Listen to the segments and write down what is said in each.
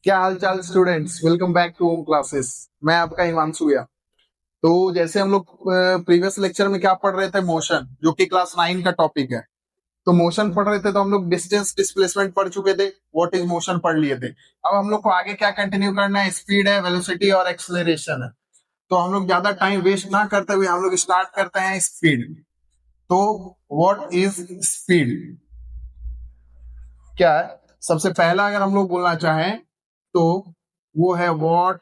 क्या हाल चाल students, welcome back to home classes. मैं आपका हिमांशु भैया। तो जैसे हम लोग प्रीवियस लेक्चर में क्या पढ़ रहे थे, मोशन, जो कि क्लास 9 का टॉपिक है। तो मोशन पढ़ रहे थे, तो हम लोग डिस्टेंस डिस्प्लेसमेंट पढ़ चुके थे, व्हाट इज मोशन पढ़ लिए थे। अब हम लोग को आगे क्या कंटिन्यू करना है, स्पीड है, वेलोसिटी और एक्सेलरेशन है। तो हम लोग ज्यादा टाइम वेस्ट ना करते हुए हम लोग स्टार्ट करते हैं स्पीड। तो व्हाट इज स्पीड, क्या है? सबसे पहला अगर हम लोग बोलना चाहें तो वो है व्हाट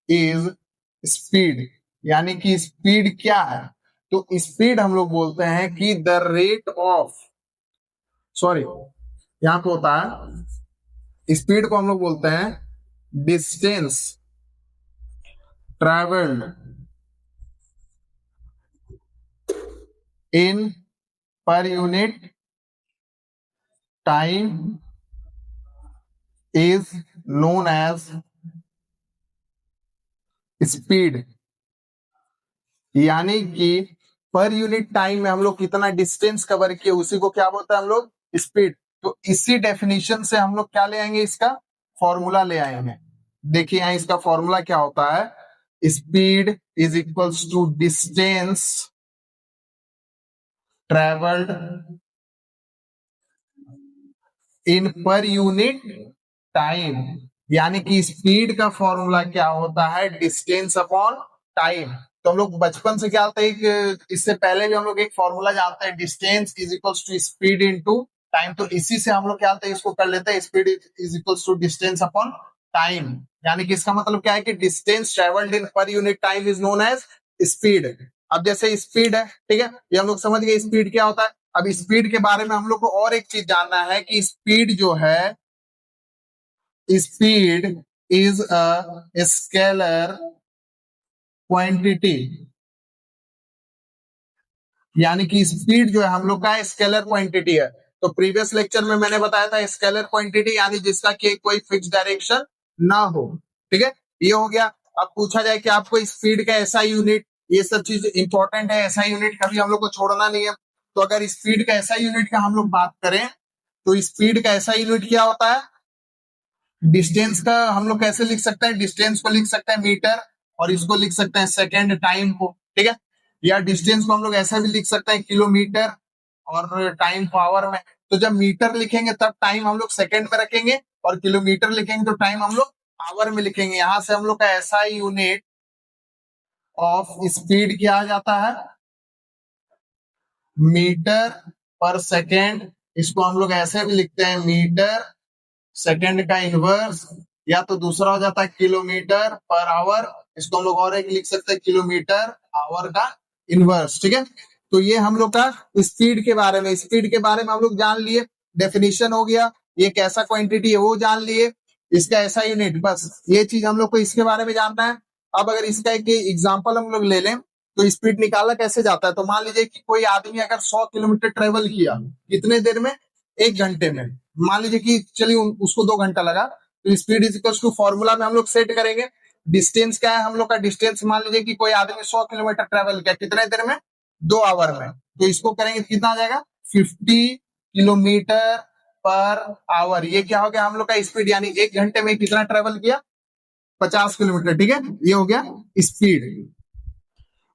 इज स्पीड। यानी कि स्पीड क्या है? तो स्पीड हम लोग बोलते हैं कि द रेट ऑफ, सॉरी, यहां पे होता है, स्पीड को हम लोग बोलते हैं distance travelled in per unit time is known as speed. यानी कि पर यूनिट टाइम में हम लोग कितना डिस्टेंस कवर किए उसी को क्या बोलते हैं हम लोग, स्पीड। तो इसी डेफिनेशन से हम लोग क्या ले आएंगे, इसका फॉर्मूला ले आएंगे। देखिए यहाँ इसका फॉर्मूला क्या होता है, speed is equals to distance travelled in per unit time. यानी कि स्पीड का फॉर्मूला क्या होता है, डिस्टेंस अपॉन टाइम। तो हम लोग बचपन से क्या होता है इससे पहले भी हम लोग एक फॉर्मूला जानते हैं, distance is equals to speed into time. तो इसी से हम लोग क्या होता है, इसको कर लेते हैं, speed is equals to distance upon time. यानी कि इसका मतलब क्या है कि distance travelled in per unit time is known as speed. अब जैसे स्पीड है, ठीक है, ये हम लोग समझ गए स्पीड क्या होता है। अब स्पीड के बारे में हम लोग को और एक चीज जानना है कि स्पीड जो है, speed is a scalar quantity. यानी कि स्पीड जो है हम लोग का स्केलर क्वांटिटी है। तो प्रीवियस लेक्चर में मैंने बताया था स्केलर क्वांटिटी यानी जिसका कि कोई फिक्स डायरेक्शन ना हो। ठीक है, ये हो गया। अब पूछा जाए कि आपको स्पीड का ऐसा यूनिट, ये सब चीज इंपॉर्टेंट है, ऐसा यूनिट कभी हम लोग को छोड़ना नहीं है। तो अगर स्पीड का ऐसा यूनिट का हम लोग बात करें तो स्पीड का ऐसा यूनिट क्या होता है, डिस्टेंस का हम लोग कैसे लिख सकते हैं, डिस्टेंस को लिख सकते हैं मीटर, और इसको लिख सकते हैं सेकेंड टाइम को। ठीक है, या डिस्टेंस को हम लोग ऐसा भी लिख सकते हैं किलोमीटर और टाइम को आवर में। तो जब मीटर लिखेंगे तब टाइम हम लोग सेकेंड में रखेंगे, और किलोमीटर लिखेंगे तो टाइम हम लोग आवर में लिखेंगे। यहां से हम लोग का ऐसा यूनिट ऑफ स्पीड क्या आ जाता है, मीटर पर सेकेंड। इसको हम लोग ऐसे भी लिखते हैं, मीटर सेकेंड का इनवर्स, या तो दूसरा हो जाता है किलोमीटर पर आवर। इसको हम लोग और एक लिख सकते हैं, किलोमीटर आवर का इनवर्स। ठीक है, तो ये हम लोग का स्पीड के बारे में, स्पीड के बारे में हम लोग जान लिए, डेफिनेशन हो गया, ये कैसा क्वांटिटी है वो जान लिए, इसका ऐसा यूनिट, बस ये चीज हम लोग को इसके बारे में जानना है। अब अगर इसका एक एग्जाम्पल हम लोग ले लें तो स्पीड निकाला कैसे जाता है। तो मान लीजिए कि कोई आदमी अगर 100 किलोमीटर ट्रेवल किया कितने देर में, 1 घंटे में। मान लीजिए कि चलिए उसको 2 घंटा लगा, तो speed is equal to formula में हम लोग सेट करेंगे। डिस्टेंस क्या है हम लोग का, डिस्टेंस मान लीजिए कि कोई आदमी 100 किलोमीटर ट्रेवल किया कितने देर में, 2 आवर में। तो इसको करेंगे तो कितना आ जाएगा, 50 किलोमीटर पर आवर। ये क्या हो गया हम लोग का स्पीड, यानी 1 घंटे में कितना ट्रेवल किया, 50 किलोमीटर। ठीक है, ये हो गया स्पीड।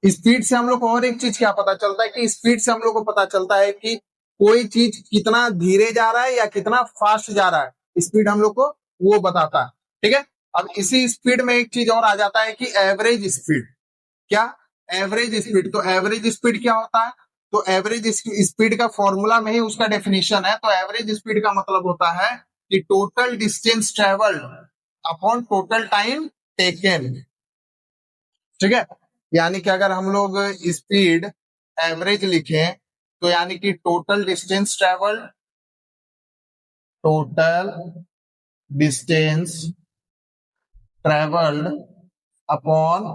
स्पीड से हम लोग को और एक चीज क्या पता चलता है कि स्पीड से हम लोग को पता चलता है कि कोई चीज कितना धीरे जा रहा है या कितना फास्ट जा रहा है, स्पीड हम लोग को वो बताता है। ठीक है, अब इसी स्पीड में एक चीज और आ जाता है कि एवरेज स्पीड। क्या, एवरेज स्पीड। तो एवरेज स्पीड क्या होता है, तो एवरेज स्पीड का फॉर्मूला में ही उसका डेफिनेशन है। तो एवरेज स्पीड का मतलब होता है कि total distance travelled upon total time taken. ठीक है, यानी कि अगर हम लोग स्पीड एवरेज लिखें तो यानी कि total distance travelled, total distance travelled upon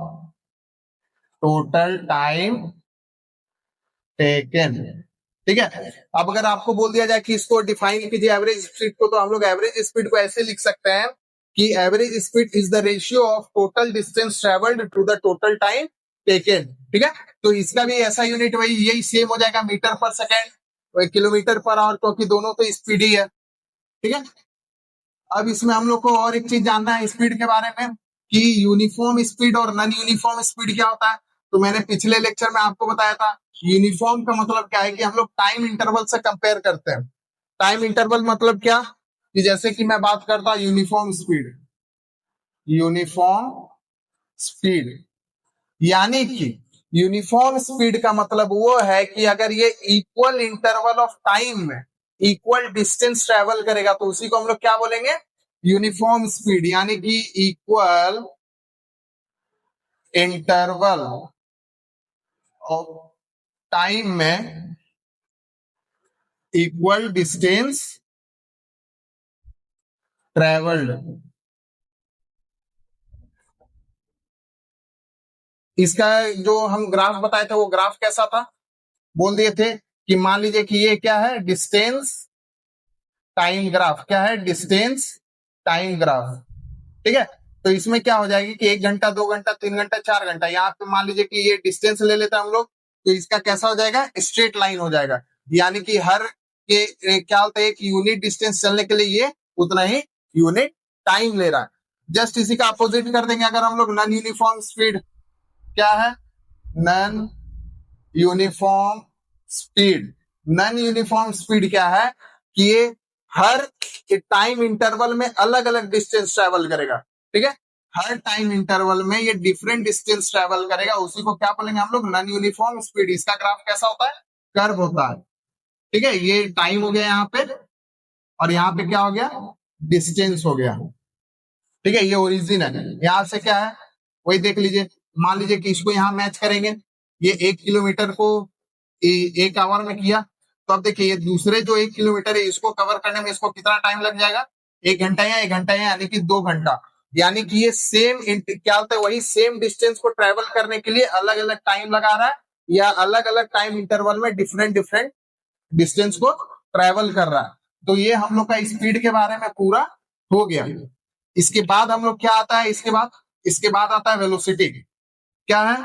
total time taken. ठीक है, अब अगर आपको बोल दिया जाए कि इसको डिफाइन कीजिए एवरेज स्पीड को, तो हम लोग एवरेज स्पीड को ऐसे लिख सकते हैं कि average speed is the ratio of total distance travelled to the total time taken. ठीक है, तो इसका भी ऐसा यूनिट वही यही सेम हो जाएगा, मीटर पर सेकेंड, किलोमीटर पर आवर, क्योंकि दोनों तो स्पीड ही है। ठीक है, अब इसमें हम लोग को और एक चीज जानना है स्पीड के बारे में कि यूनिफॉर्म स्पीड और नॉन यूनिफॉर्म स्पीड क्या होता है। तो मैंने पिछले लेक्चर में आपको बताया था यूनिफॉर्म का मतलब क्या है कि हम लोग टाइम इंटरवल से कंपेयर करते हैं। टाइम इंटरवल मतलब क्या कि जैसे कि मैं बात करता यूनिफॉर्म स्पीड, यूनिफॉर्म स्पीड यानी कि यूनिफॉर्म स्पीड का मतलब वो है कि अगर ये इक्वल इंटरवल ऑफ टाइम में इक्वल डिस्टेंस ट्रेवल करेगा तो उसी को हम लोग क्या बोलेंगे, यूनिफॉर्म स्पीड। यानी कि इक्वल इंटरवल ऑफ टाइम में इक्वल डिस्टेंस ट्रेवल्ड। इसका जो हम ग्राफ बताए थे वो ग्राफ कैसा था, बोल दिए थे कि मान लीजिए कि ये क्या है, डिस्टेंस टाइम ग्राफ। क्या है, डिस्टेंस टाइम ग्राफ। ठीक है। तो इसमें क्या हो जाएगी कि 1 घंटा 2 घंटा 3 घंटा 4 घंटा, यहाँ पे मान लीजिए कि ये डिस्टेंस ले लेते हैं हम लोग, तो इसका कैसा हो जाएगा, स्ट्रेट लाइन हो जाएगा। यानी कि हर के क्या होता है, एक यूनिट डिस्टेंस चलने के लिए ये उतना ही यूनिट टाइम ले रहा है। जस्ट इसी का अपोजिट कर देंगे अगर हम लोग नॉन यूनिफॉर्म स्पीड। क्या है, non uniform speed. Non uniform speed क्या है कि ये हर टाइम इंटरवल में अलग अलग डिस्टेंस ट्रेवल करेगा। ठीक है, हर टाइम इंटरवल में ये डिफरेंट डिस्टेंस ट्रेवल करेगा, उसी को क्या बोलेंगे हम लोग, नॉन यूनिफॉर्म स्पीड। इसका ग्राफ कैसा होता है, कर्व होता है। ठीक है, ये टाइम हो गया यहाँ पे, और यहाँ पे क्या हो गया, डिस्टेंस हो गया। ठीक है, ये ओरिजिन है। यहाँ से क्या है वही देख लीजिए। मान लीजिए कि इसको यहाँ मैच करेंगे, ये 1 किलोमीटर को 1 आवर में किया, तो अब देखिए ये दूसरे जो 1 किलोमीटर है इसको कवर करने में इसको कितना टाइम लग जाएगा, 1 घंटा या 1 घंटा यानी कि 2 घंटा। यानी कि ये सेम क्या होता है, वही सेम डिस्टेंस को ट्रेवल करने के लिए अलग अलग टाइम लगा रहा है, या अलग अलग टाइम इंटरवल में डिफरेंट डिफरेंट डिस्टेंस को ट्रेवल कर रहा है। तो ये हम लोग का स्पीड के बारे में पूरा हो गया। इसके बाद हम लोग क्या आता है, इसके बाद आता है वेलोसिटी। क्या है,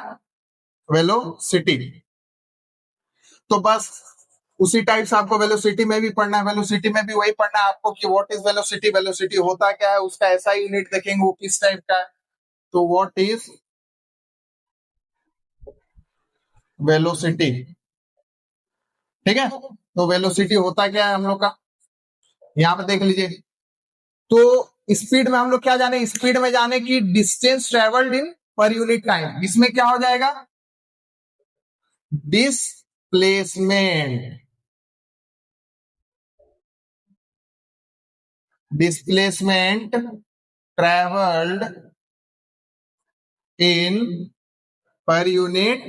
वेलोसिटी। तो बस उसी टाइप से आपको वेलोसिटी में भी पढ़ना है। वेलोसिटी में भी वही पढ़ना है आपको कि व्हाट इज वेलोसिटी, वेलोसिटी होता क्या है, उसका ऐसा यूनिट देखेंगे वो किस टाइप का है। तो व्हाट इज वेलोसिटी। ठीक है, तो वेलोसिटी होता क्या है हम लोग का, यहाँ पे देख लीजिए। तो स्पीड में हम लोग क्या जाने, स्पीड में जाने की distance travelled in per unit time. इसमें क्या हो जाएगा, displacement. Displacement travelled in per unit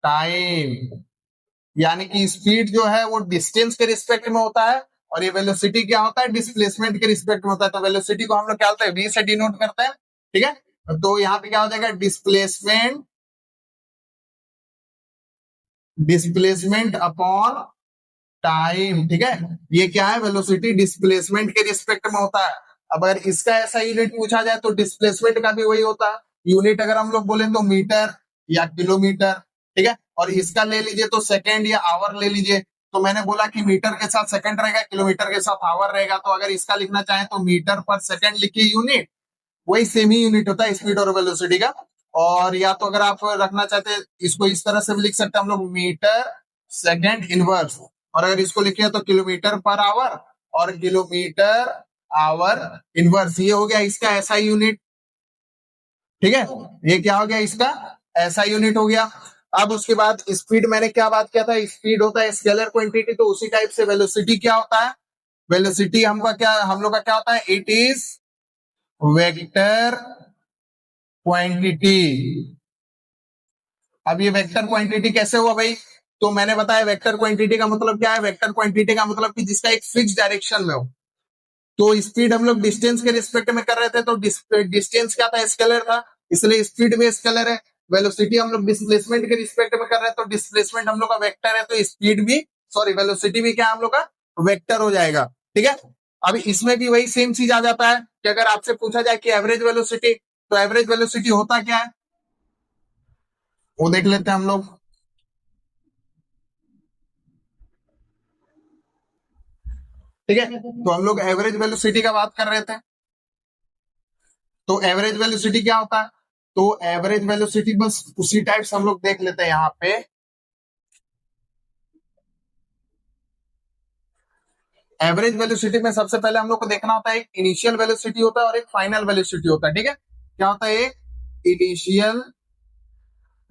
time. यानी कि स्पीड जो है वो डिस्टेंस के रिस्पेक्ट में होता है, और ये वेलोसिटी क्या होता है, डिस्प्लेसमेंट के रिस्पेक्ट में होता है। तो वेलोसिटी को हम लोग क्या होता है, वी से डिनोट करते हैं। ठीक है, तो यहाँ पे क्या हो जाएगा, डिस्प्लेसमेंट, डिस्प्लेसमेंट अपॉन टाइम। ठीक है, ये क्या है, वेलोसिटी डिस्प्लेसमेंट के रिस्पेक्ट में होता है। अब अगर इसका ऐसा यूनिट पूछा जाए तो डिस्प्लेसमेंट का भी वही होता है यूनिट। अगर हम लोग बोले तो मीटर या किलोमीटर। ठीक है, और इसका ले लीजिए तो सेकेंड या आवर ले लीजिए। तो मैंने बोला कि मीटर के साथ सेकंड रहेगा, किलोमीटर के साथ आवर रहेगा। तो अगर इसका लिखना चाहे तो मीटर पर सेकंड लिखिए यूनिट, वही सेम ही यूनिट होता है स्पीड और वेलोसिटी का। और या तो अगर आप रखना चाहते हैं इसको इस तरह से भी लिख सकते हैं हम लोग, मीटर सेकंड इनवर्स। और अगर इसको लिखे तो किलोमीटर पर आवर और किलोमीटर आवर इनवर्स। ये हो गया इसका ऐसा यूनिट। ठीक है, ये क्या हो गया, इसका ऐसा यूनिट हो गया। अब उसके बाद स्पीड, मैंने क्या बात किया था, स्पीड होता है स्केलर क्वांटिटी। तो उसी टाइप से वेलोसिटी क्या होता है, वेलोसिटी हम लोग का क्या होता है, इट इज वेक्टर क्वांटिटी। अब ये वेक्टर क्वांटिटी कैसे हुआ भाई, तो मैंने बताया वेक्टर क्वांटिटी का मतलब क्या है, वेक्टर क्वांटिटी का मतलब कि जिसका एक फिक्स डायरेक्शन में हो। तो स्पीड हम लोग डिस्टेंस के रिस्पेक्ट में कर रहे थे, तो डिस्टेंस क्या था, स्केलर था, इसलिए स्पीड में स्केलर है। वेलोसिटी हम लोग डिस्प्लेसमेंट के रिस्पेक्ट में कर रहे हैं, तो डिस्प्लेसमेंट हम लोग का वेक्टर है, तो स्पीड भी, सॉरी वेलोसिटी भी क्या हम लोग का वेक्टर हो जाएगा। ठीक है, अब इसमें भी वही सेम चीज आ जाता है कि अगर आपसे पूछा जाए कि एवरेज वेलोसिटी, तो एवरेज वेलोसिटी होता क्या है वो देख लेते हैं हम लोग। ठीक है, तो हम लोग एवरेज वेलोसिटी का बात कर रहे थे। तो एवरेज वेलोसिटी क्या होता है? तो एवरेज वेलोसिटी बस उसी टाइप से हम लोग देख लेते हैं यहाँ पे। एवरेज वेलोसिटी में सबसे पहले हम लोग को देखना होता है, एक इनिशियल वेलोसिटी होता है और एक फाइनल वेलोसिटी होता है। ठीक है, क्या होता है? एक इनिशियल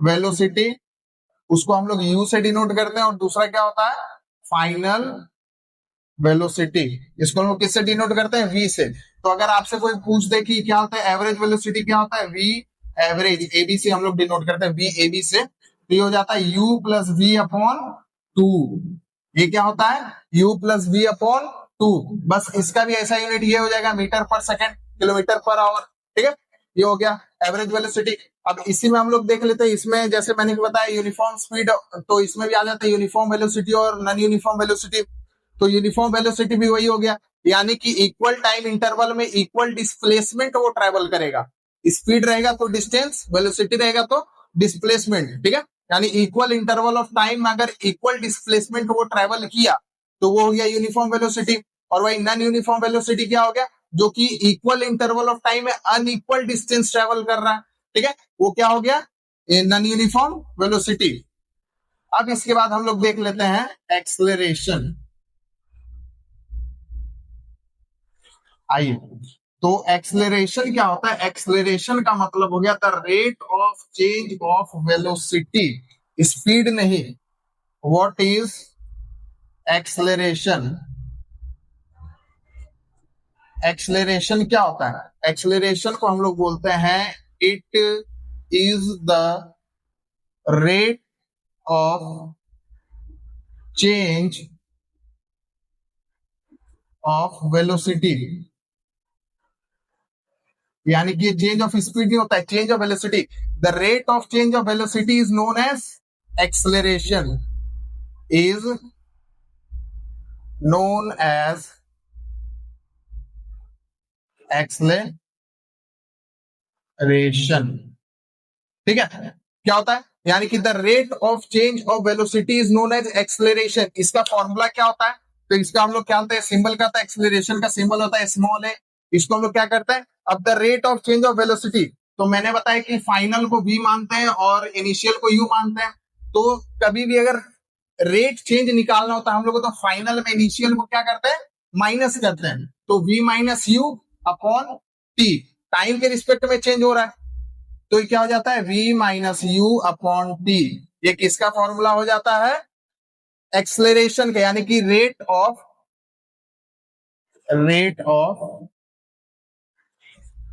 वेलोसिटी, उसको हम लोग यू से डिनोट करते हैं, और दूसरा क्या होता है? फाइनल वेलोसिटी, इसको हम लोग किससे डिनोट करते हैं? वी से। तो अगर आपसे कोई पूछ दे कि क्या होता है एवरेज वेलोसिटी, क्या होता है? वी एवरेज, एबी से हम लोग डिनोट करते हैं, वी एबी से। तो ये हो जाता है u plus v upon two. ये क्या होता है? U plus v upon two. बस इसका भी ऐसा यूनिट ये हो जाएगा, मीटर पर सेकेंड, किलोमीटर पर आवर। ठीक है, ये हो गया एवरेज वेलोसिटी। अब इसी में हम लोग देख लेते हैं, इसमें जैसे मैंने बताया यूनिफॉर्म स्पीड, तो इसमें भी आ जाता है यूनिफॉर्म वेलोसिटी और नॉन यूनिफॉर्म वेलोसिटी। तो यूनिफॉर्म वेलोसिटी भी वही हो गया, यानी कि इक्वल टाइम इंटरवल में इक्वल डिस्प्लेसमेंट वो ट्रेवल करेगा। स्पीड रहेगा तो डिस्टेंस, वेलोसिटी रहेगा तो डिस्प्लेसमेंट। ठीक है, यानी इक्वल इंटरवल ऑफ टाइम में अगर इक्वल डिस्प्लेसमेंट वो ट्रेवल किया तो वो हो गया यूनिफॉर्म वेलोसिटी। और वही नॉन यूनिफॉर्म वेलोसिटी क्या हो गया? जो कि इक्वल इंटरवल ऑफ टाइम में अनइक्वल डिस्टेंस ट्रेवल कर रहा है। ठीक है, वो क्या हो गया? Non uniform velocity. अब इसके बाद हम लोग देख लेते हैं एक्सलेरेशन। आइए, तो एक्सलेरेशन क्या होता है? एक्सलेरेशन का मतलब हो गया the rate of change of velocity, speed नहीं। What is acceleration? एक्सलेरेशन क्या होता है? एक्सलेरेशन को हम लोग बोलते हैं, it is the rate of change of velocity. यानी कि चेंज ऑफ स्पीड नहीं होता है, change of velocity. The rate of change of velocity is known as acceleration, is known as acceleration. ठीक है, क्या होता है? यानी कि the rate of change of velocity is known as acceleration. इसका फॉर्मूला क्या होता है? तो इसका हम लोग क्या होता है, सिंबल का होता है, एक्सलेरेशन का सिंबल होता है स्मॉल है। इसको हम लोग क्या करते हैं? अब the rate of change of velocity, तो मैंने बताया कि फाइनल को v मानते हैं और इनिशियल को u मानते हैं। तो कभी भी अगर रेट चेंज निकालना होता है हम लोग को, तो फाइनल में इनिशियल को क्या करते हैं? माइनस करते हैं। तो v minus you upon T, time के रिस्पेक्ट में चेंज हो रहा है, तो ये क्या हो जाता है? v minus you upon T. ये किसका फॉर्मूला हो जाता है? एक्सलेरेशन का, यानी कि rate of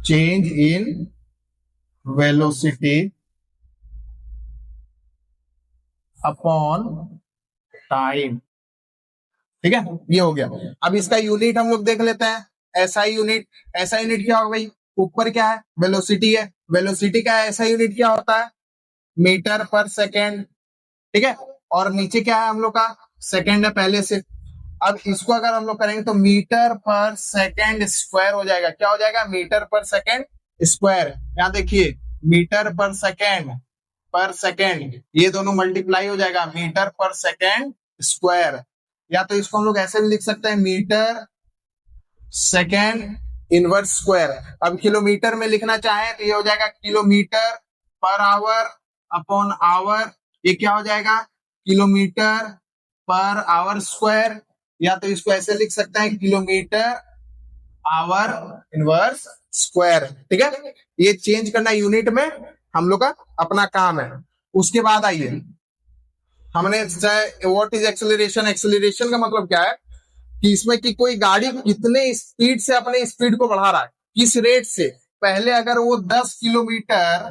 change in velocity upon time. ठीक है, ये हो गया। अब इसका यूनिट हम लोग देख लेते हैं, एसआई यूनिट। एसआई यूनिट क्या होगा भाई? ऊपर क्या है? वेलोसिटी है, वेलोसिटी का एसआई यूनिट क्या होता है? मीटर पर सेकेंड। ठीक है, और नीचे क्या है हम लोग का? सेकेंड है पहले से। अब इसको अगर हम लोग करेंगे तो मीटर पर सेकेंड स्क्वायर हो जाएगा। क्या हो जाएगा? मीटर पर सेकेंड स्क्वायर। यहाँ देखिए, मीटर पर सेकेंड ये दोनों मल्टीप्लाई हो जाएगा, मीटर पर सेकेंड स्क्वायर। या तो इसको हम लोग ऐसे भी लिख सकते हैं, मीटर सेकेंड इनवर्स स्क्वायर। अब किलोमीटर में लिखना चाहे तो ये हो जाएगा kilometre per hour upon our. ये क्या हो जाएगा? Kilometre per hour square. या तो इसको ऐसे लिख सकते हैं, किलोमीटर आवर इनवर्स स्क्वायर। ठीक है, ये चेंज करना यूनिट में हम लोग का अपना काम है। उसके बाद आइए, हमने व्हाट इज एक्सेलरेशन। एक्सेलरेशन का मतलब क्या है कि इसमें कि कोई गाड़ी कितने स्पीड से अपने स्पीड को बढ़ा रहा है, किस रेट से। पहले अगर वो 10 किलोमीटर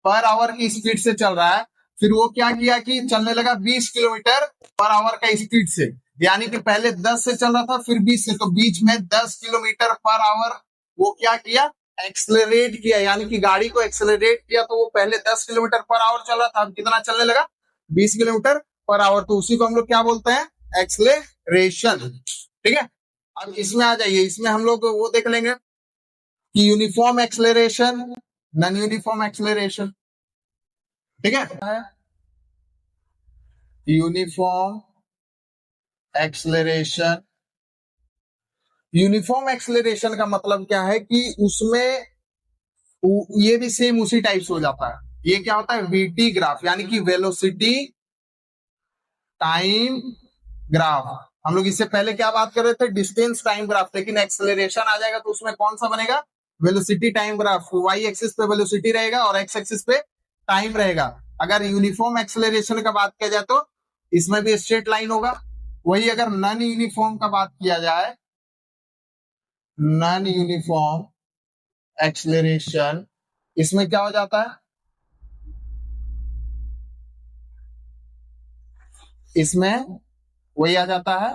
पर आवर की स्पीड से चल रहा है, फिर वो क्या किया कि चलने लगा 20 किलोमीटर पर आवर का स्पीड से। यानी कि पहले 10 से चल रहा था, फिर 20 से, तो बीच में 10 किलोमीटर पर आवर वो क्या किया? एक्सलरेट किया, यानी कि गाड़ी को एक्सलरेट किया। तो वो पहले 10 किलोमीटर पर आवर चल रहा था, अब कितना चलने लगा? 20 किलोमीटर पर आवर। तो उसी को हम लोग क्या बोलते हैं? एक्सलेरेशन। ठीक है, अब इसमें आ जाइए, इसमें हम लोग वो देख लेंगे कि uniform acceleration, non uniform acceleration. ठीक है, यूनिफॉर्म एक्सलेरेशन यूनिफॉर्म एक्सेलरेशन का मतलब क्या है कि उसमें ये भी सेम उसी टाइप से हो जाता है। ये क्या होता है, वीटी ग्राफ, यानी कि वेलोसिटी टाइम ग्राफ। हम लोग इससे पहले क्या बात कर रहे थे, डिस्टेंस टाइम ग्राफ, लेकिन एक्सेलरेशन आ जाएगा तो उसमें कौन सा बनेगा, velocity time graph. Y axis पे वेलोसिटी रहेगा और एक्स एक्सिस पे टाइम रहेगा। अगर यूनिफॉर्म एक्सेलरेशन का बात किया जाए तो इसमें भी स्ट्रेट लाइन होगा। वही अगर नॉन यूनिफॉर्म का बात किया जाए, नॉन यूनिफॉर्म एक्सेलरेशन, इसमें क्या हो जाता है, इसमें वही आ जाता है,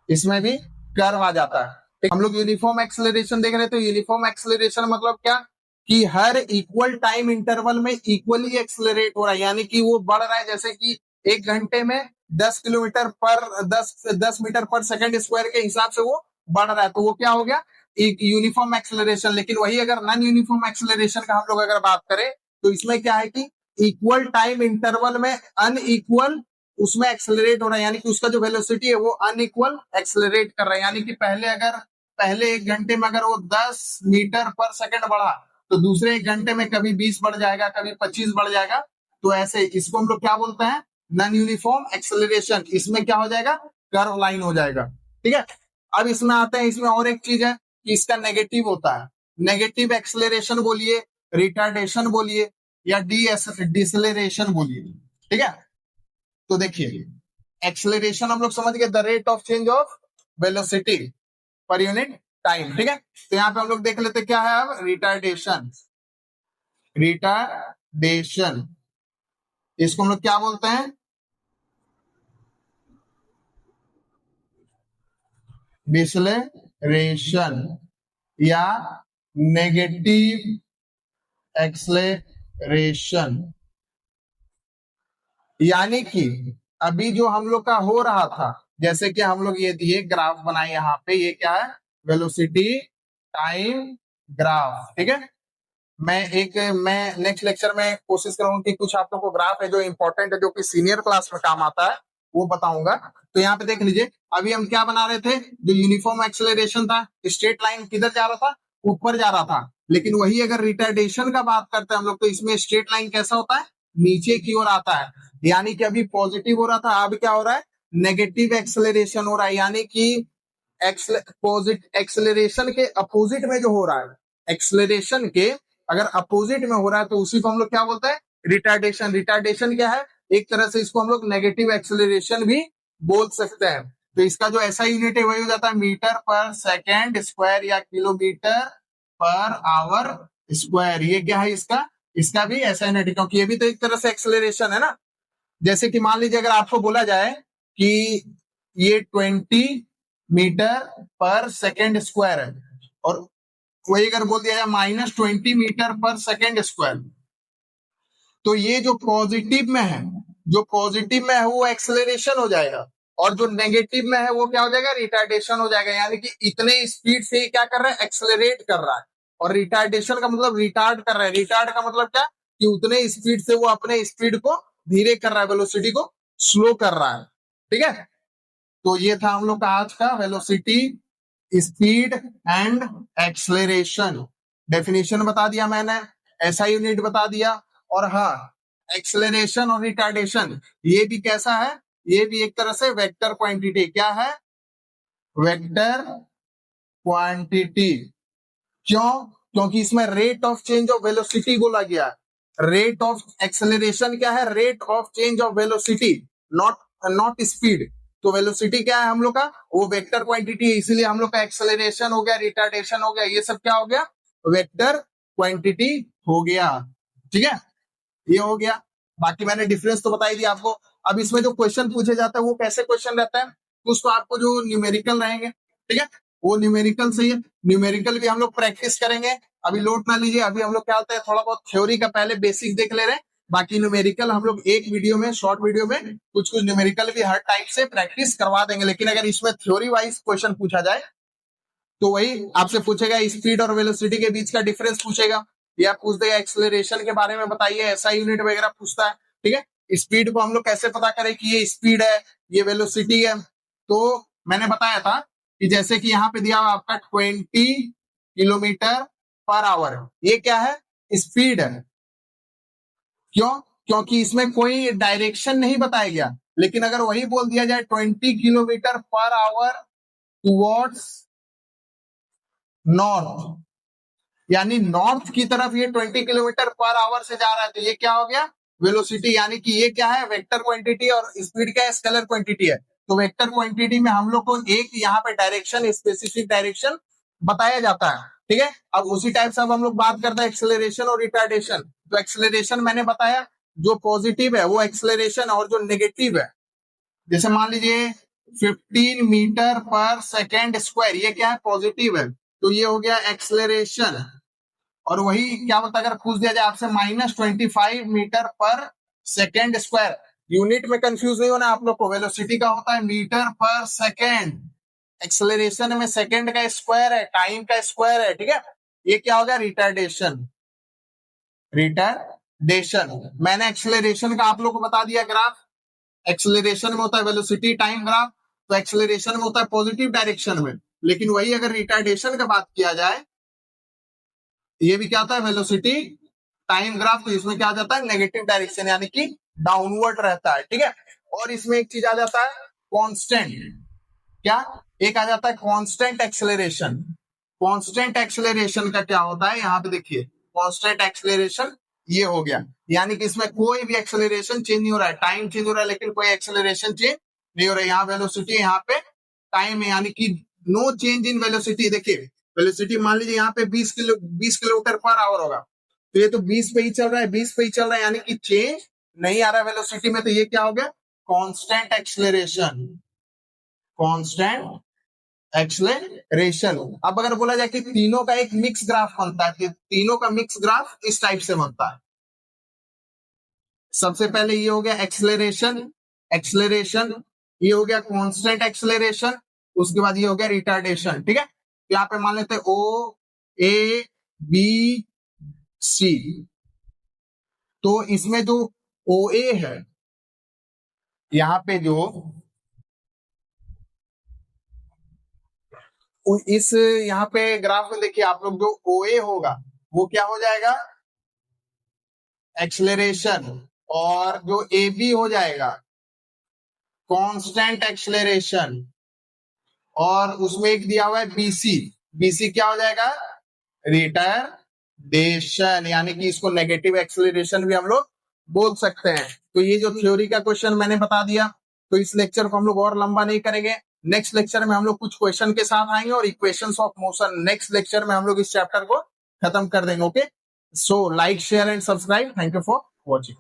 इसमें भी कर्व आ जाता है। हम लोग यूनिफॉर्म एक्सेलरेशन देख रहे थे। यूनिफॉर्म एक्सेलरेशन मतलब क्या, कि हर इक्वल टाइम इंटरवल में इक्वली एक्सेलरेट हो रहा है, यानी कि वो बढ़ रहा है। जैसे कि 1 घंटे में 10 किलोमीटर पर 10 मीटर पर सेकंड स्क्वायर के हिसाब से वो बढ़ रहा है, तो वो क्या हो गया, एक यूनिफॉर्म एक्सेलरेशन। लेकिन वही अगर नॉन यूनिफॉर्म एक्सेलरेशन का हम लोग अगर बात करें तो इसमें क्या है कि इक्वल टाइम इंटरवल में अनइक्वल उसमें एक्सेलरेट हो रहा है, यानी कि उसका जो वेलोसिटी है वो अनइक्वल एक्सेलरेट कर रहा है। यानी कि पहले 1 घंटे में अगर वो 10 मीटर पर सेकंड बढ़ा, तो दूसरे 1 घंटे में कभी 20 बढ़ जाएगा, कभी 25 बढ़ जाएगा। तो ऐसे इसको हम लोग क्या बोलते हैं, नॉन यूनिफॉर्म एक्सेलरेशन। इसमें क्या हो जाएगा, कर्व लाइन हो जाएगा। ठीक है, अब इसमें आते हैं, इसमें और एक चीज है कि इसका नेगेटिव होता है। नेगेटिव एक्सेलरेशन बोलिए, रिटार्डेशन बोलिए, या डिसलेरेशन बोलिए। ठीक है, तो देखिए, एक्सेलरेशन हम लोग समझ गए, the rate of change of velocity पर यूनिट टाइम। ठीक है, तो यहाँ पे हम लोग देख लेते क्या है अब, रिटार्डेशन। रिटार्डेशन इसको हम लोग क्या बोलते हैं, डिसलेरेशन या नेगेटिव एक्सेलरेशन। यानी कि अभी जो हम लोग का हो रहा था, जैसे कि हम लोग ये दिए ग्राफ बनाए यहाँ पे, ये क्या है, वेलोसिटी टाइम ग्राफ। ठीक है, मैं नेक्स्ट लेक्चर में कोशिश करूंगा कि कुछ आप लोग को ग्राफ है जो इंपॉर्टेंट है, जो कि सीनियर क्लास में काम आता है, वो बताऊंगा। तो यहाँ पे देख लीजिए, अभी हम क्या बना रहे थे, जो यूनिफॉर्म एक्सेलरेशन था, स्ट्रेट लाइन किधर जा रहा था, ऊपर जा रहा था। लेकिन वही अगर रिटार्डेशन का बात करते हैं हम लोग, तो इसमें स्ट्रेट लाइन कैसा होता है, नीचे की ओर आता है। यानी कि अभी पॉजिटिव हो रहा था, अब क्या हो रहा है, नेगेटिव एक्सेलरेशन हो रहा है। यानी कि एक्सेलरेशन के अपोजिट में जो हो रहा है, एक्सेलरेशन के अगर अपोजिट में हो रहा है तो उसी को हम लोग क्या बोलते हैं, रिटार्डेशन। रिटार्डेशन क्या है, एक तरह से इसको हम लोग नेगेटिव एक्सेलरेशन भी बोल सकते हैं। तो इसका जो ऐसा यूनिट है वही हो जाता है मीटर पर सेकेंड स्क्वायर या किलोमीटर पर आवर स्क्वायर। ये क्या है इसका, इसका भी ऐसा यूनिट है, क्योंकि ये भी तो एक तरह से एक्सेलरेशन है ना। जैसे कि मान लीजिए अगर आपको बोला जाए कि ये 20 मीटर पर सेकेंड स्क्वायर है, और वही अगर बोल दिया जाए -20 मीटर पर सेकेंड स्क्वायर, तो ये जो पॉजिटिव में है, जो पॉजिटिव में है वो एक्सेलरेशन हो जाएगा, और जो नेगेटिव में है वो क्या हो जाएगा, रिटार्डेशन हो जाएगा। यानी कि इतने स्पीड से क्या कर रहा है, एक्सेलरेट कर रहा है। और रिटार्डेशन का मतलब रिटार्ड कर रहा है। रिटार्ड का मतलब क्या, कि उतने स्पीड से वो अपने स्पीड को धीरे कर रहा है, वेलोसिटी को स्लो कर रहा है। ठीक है, तो ये था हम लोग का आज का velocity, speed and acceleration. Definition बता दिया मैंने, ऐसा यूनिट बता दिया। और हाँ, एक्सेलरेशन और रिटार्डेशन ये भी कैसा है, ये भी एक तरह से वेक्टर क्वांटिटी। क्या है, वेक्टर क्वांटिटी। क्यों, क्योंकि इसमें rate of change of velocity बोला गया। रेट ऑफ एक्सेलरेशन क्या है, rate of change of velocity, not not speed. तो वेलोसिटी क्या है हम लोग का, वो वेक्टर क्वांटिटी है, इसीलिए हम लोग का एक्सेलरेशन हो गया, रिटार्डेशन हो गया, ये सब क्या हो गया, वेक्टर क्वांटिटी हो गया। ठीक है, ये हो गया। बाकी मैंने डिफरेंस तो बता ही दिया आपको। अब इसमें जो क्वेश्चन पूछे जाते हैं वो कैसे क्वेश्चन रहता है, कुछ तो आपको जो न्यूमेरिकल रहेंगे, ठीक है, वो न्यूमेरिकल सही है। न्यूमेरिकल भी हम लोग प्रैक्टिस करेंगे, अभी लोड ना लीजिए। अभी हम लोग क्या होता है, थोड़ा बहुत थ्योरी का पहले बेसिक देख ले रहे हैं, बाकी न्यूमेरिकल हम लोग एक वीडियो में, शॉर्ट वीडियो में कुछ कुछ न्यूमेरिकल भी हर टाइप से प्रैक्टिस करवा देंगे। लेकिन अगर इसमें थ्योरी वाइज क्वेश्चन पूछा जाए तो वही आपसे पूछेगा स्पीड और वेलोसिटी के बीच का डिफरेंस पूछेगा, या पूछ देगा एक्सेलरेशन के बारे में बताइए, ऐसा यूनिट वगैरह पूछता है। ठीक है। स्पीड को हम लोग कैसे पता करें कि ये स्पीड है, ये वेलोसिटी है? तो मैंने बताया था कि जैसे कि यहाँ पे दिया हुआ आपका 20 किलोमीटर पर आवर, ये क्या है? स्पीड है। क्यों? क्योंकि इसमें कोई डायरेक्शन नहीं बताया गया। लेकिन अगर वही बोल दिया जाए 20 kilometre per hour towards north, यानी नॉर्थ की तरफ ये 20 किलोमीटर पर आवर से जा रहा है, तो ये क्या हो गया? वेलोसिटी। यानी कि ये क्या है? वेक्टर क्वांटिटी, और स्पीड क्या है? स्केलर क्वांटिटी है। तो वेक्टर क्वांटिटी में हम लोग को एक यहाँ पे डायरेक्शन, स्पेसिफिक डायरेक्शन बताया जाता है। ठीक है। अब उसी टाइप से अब हम लोग बात करते हैं एक्सेलरेशन और रिटार्डेशन। तो एक्सेलरेशन मैंने बताया, जो पॉजिटिव है वो एक्सेलरेशन, और जो नेगेटिव है, जैसे मान लीजिए 15 मीटर पर सेकेंड स्क्वायर, ये क्या है? पॉजिटिव है, तो ये हो गया एक्सेलरेशन। और वही क्या बोलता है, अगर पूछ दिया जाए आपसे -25 मीटर पर सेकेंड स्क्वायर, यूनिट में कंफ्यूज नहीं होना आप लोग को, वेलोसिटी का होता है मीटर पर सेकेंड, एक्सेलरेशन में सेकेंड का स्क्वायर है, टाइम का स्क्वायर है। ठीक है। ये क्या होगा? रिटार्डेशन। रिटार्डेशन। मैंने एक्सेलरेशन का आप लोग को बता दिया ग्राफ। एक्सेलरेशन में होता है वेलोसिटी टाइम ग्राफ, तो एक्सेलरेशन में होता है पॉजिटिव डायरेक्शन में। लेकिन वही अगर रिटार्डेशन का बात किया जाए, ये भी क्या होता है? वेलोसिटी टाइम ग्राफ, तो इसमें क्या आ जाता है? नेगेटिव डायरेक्शन, यानी कि डाउनवर्ड रहता है। ठीक है। और इसमें एक चीज आ जाता है कांस्टेंट। क्या? एक आ जाता है कांस्टेंट एक्सेलरेशन। कांस्टेंट एक्सेलरेशन का क्या होता है? यहाँ पे देखिए, कांस्टेंट एक्सेलरेशन ये हो गया, यानी कि इसमें कोई भी एक्सेलरेशन चेंज नहीं हो रहा है, टाइम चेंज हो रहा है लेकिन कोई एक्सेलरेशन चेंज नहीं हो रहा है। यहाँ वेलोसिटी, यहाँ पे टाइम है, यानी कि नो चेंज इन वेलोसिटी। देखिए, वेलोसिटी मान लीजिए यहाँ पे 20 किलोमीटर पर आवर होगा, तो ये तो 20 पे ही चल रहा है, 20 पे ही चल रहा है, यानी कि चेंज नहीं आ रहा है वेलोसिटी में। तो ये क्या हो गया? Constant acceleration. Constant acceleration. अब अगर बोला जाए कि तीनों का एक मिक्स ग्राफ बनता है, कि तीनों का मिक्स ग्राफ इस टाइप से बनता है। सबसे पहले ये हो गया एक्सेलरेशन, एक्सेलरेशन, ये हो गया कांस्टेंट एक्सेलरेशन, उसके बाद ये हो गया रिटार्डेशन। ठीक है। तो यहाँ पे मान लेते हैं ओ ए बी सी। तो इसमें जो ओ ए है, यहाँ पे जो इस यहाँ पे ग्राफ में देखिए आप लोग, जो ओ ए होगा वो क्या हो जाएगा? एक्सेलरेशन। और जो ए बी हो जाएगा कांस्टेंट एक्सेलरेशन। और उसमें एक दिया हुआ है बीसी, बीसी क्या हो जाएगा? रिटार्डेशन, यानी कि इसको नेगेटिव एक्सेलरेशन भी हम लोग बोल सकते हैं। तो ये जो थ्योरी का क्वेश्चन मैंने बता दिया, तो इस लेक्चर को हम लोग और लंबा नहीं करेंगे। नेक्स्ट लेक्चर में हम लोग कुछ क्वेश्चन के साथ आएंगे, और equations of motion next lecture में हम लोग इस चैप्टर को खत्म कर देंगे। Okay, so like share and subscribe. Thank you for watching.